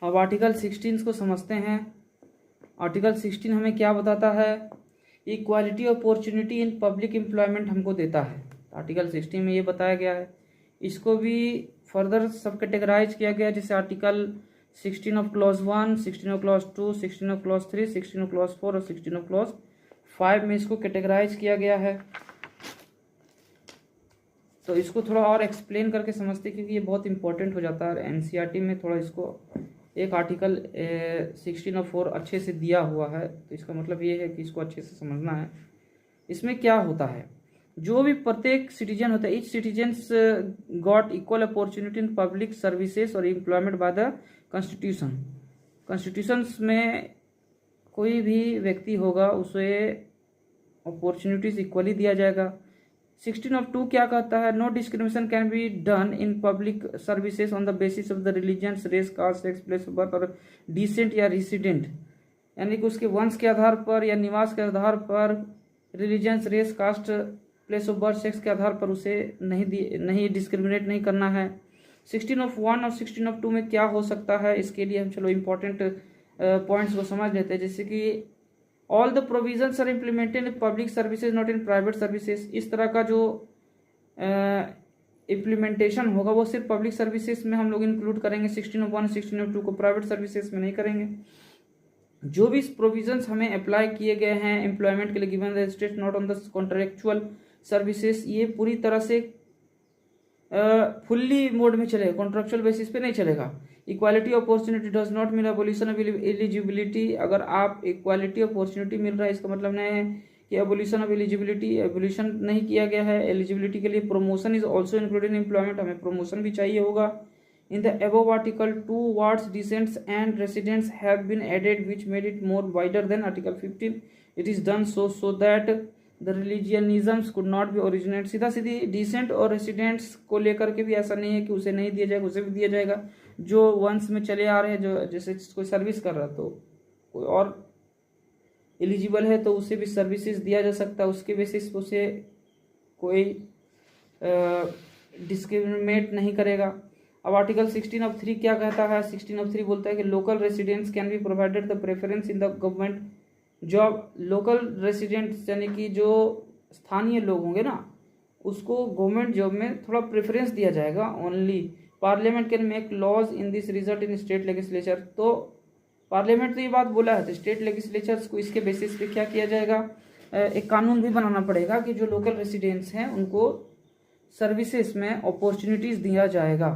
अब आर्टिकल 16 को समझते हैं। आर्टिकल 16 हमें क्या बताता है? Equality opportunity in public employment हमको देता है। आर्टिकल 16 में ये बताया गया है। इसको भी फर्दर सब कैटेगराइज किया गया, जैसे article 16 of clause 1, 16 of clause 2, 16 of clause 3, 16 of clause 4 और 16 ऑफ क्लॉज 5 में इसको कैटेगराइज किया गया है। तो इसको थोड़ा और एक्सप्लेन करके समझते हैं, क्योंकि ये बहुत इंपॉर्टेंट हो जाता है एनसीईआरटी में। थोड़ा इसको एक आर्टिकल 16 और 4 अच्छे से दिया हुआ है, तो इसका मतलब ये है कि इसको अच्छे से समझना है। इसमें क्या होता है, जो भी प्रत्येक सिटीजन होता है, each citizens got equal opportunity in public services और employment by the constitution. Constitutions में कोई भी व्यक्ति होगा उसे अपॉर्चुनिटीज इक्वली दिया जाएगा। 16 ऑफ 2 क्या कहता है? No discrimination can be done in public services on the basis of the religion, race, caste, sex, place of birth और डिसेंट या रेसिडेंट, यानी कि उसके वंश के आधार पर या निवास के आधार पर, religion, race, caste, place of birth, sex के आधार पर उसे नहीं डिस्क्रिमिनेट नहीं करना है। 16 ऑफ 1 और 16 ऑफ 2 में क्या हो सकता है, इसके लिए हम चलो इंपॉर्टेंट पॉइंट्स को समझ लेते हैं। जैसे कि all the provisions are implemented in public services not in private services. इस तरह का जो इम्प्लीमेंटेशन होगा वो सिर्फ पब्लिक सर्विसेज में हम लोग इंक्लूड करेंगे। 16 ऑफ 1 16 ऑफ 2 को प्राइवेट सर्विसेज में नहीं करेंगे। जो भी प्रोविजंस हमें अप्लाई किए गए हैं एम्प्लॉयमेंट के लिए given the state not on the contractual services, ये पूरी तरह से फुल्ली मोड में चलेगा, कॉन्ट्रेक्चुअल बेसिस पे नहीं चलेगा। Equality opportunity does not mean abolition of eligibility. अगर आप इक्वालिटी अपॉर्चुनिटी मिल रहा है, इसका मतलब नहीं है कि एबोलिशन ऑफ एलिजिबिलिटी, एबोलिशन नहीं किया गया है एलिजिबिलिटी के लिए। Promotion is also included in employment, हमें प्रमोशन भी चाहिए होगा। In the above article 2 words descents and residents have been added which made it more wider than article 15. It is done so that the religionisms could not be originate। सीधा सीधी decent और residents को लेकर के भी ऐसा नहीं है कि उसे नहीं दिया जाएगा, उसे भी दिया जाएगा। जो वंश में चले आ रहे हैं, जो जैसे कोई सर्विस कर रहा है तो कोई और एलिजिबल है तो उसे भी सर्विसेज दिया जा सकता है, उसके बेसिस उसे कोई डिस्क्रिमिनेट नहीं करेगा। अब आर्टिकल 16 ऑफ 3 क्या कहता है? 16 ऑफ 3 बोलता है कि local residents can be provided the preference in the government job. Local residents यानी कि जो स्थानीय लोग होंगे ना, उसको गवर्नमेंट जॉब में थोड़ा प्रेफरेंस दिया जाएगा। Only parliament can make laws in this result in state legislature. तो पार्लियामेंट तो ये बात बोला है, तो स्टेट लेजिस्लेचर्स को इसके बेसिस पे क्या किया जाएगा, एक कानून भी बनाना पड़ेगा कि जो लोकल रेसिडेंट्स हैं उनको सर्विसेज में अपॉर्चुनिटीज दिया जाएगा।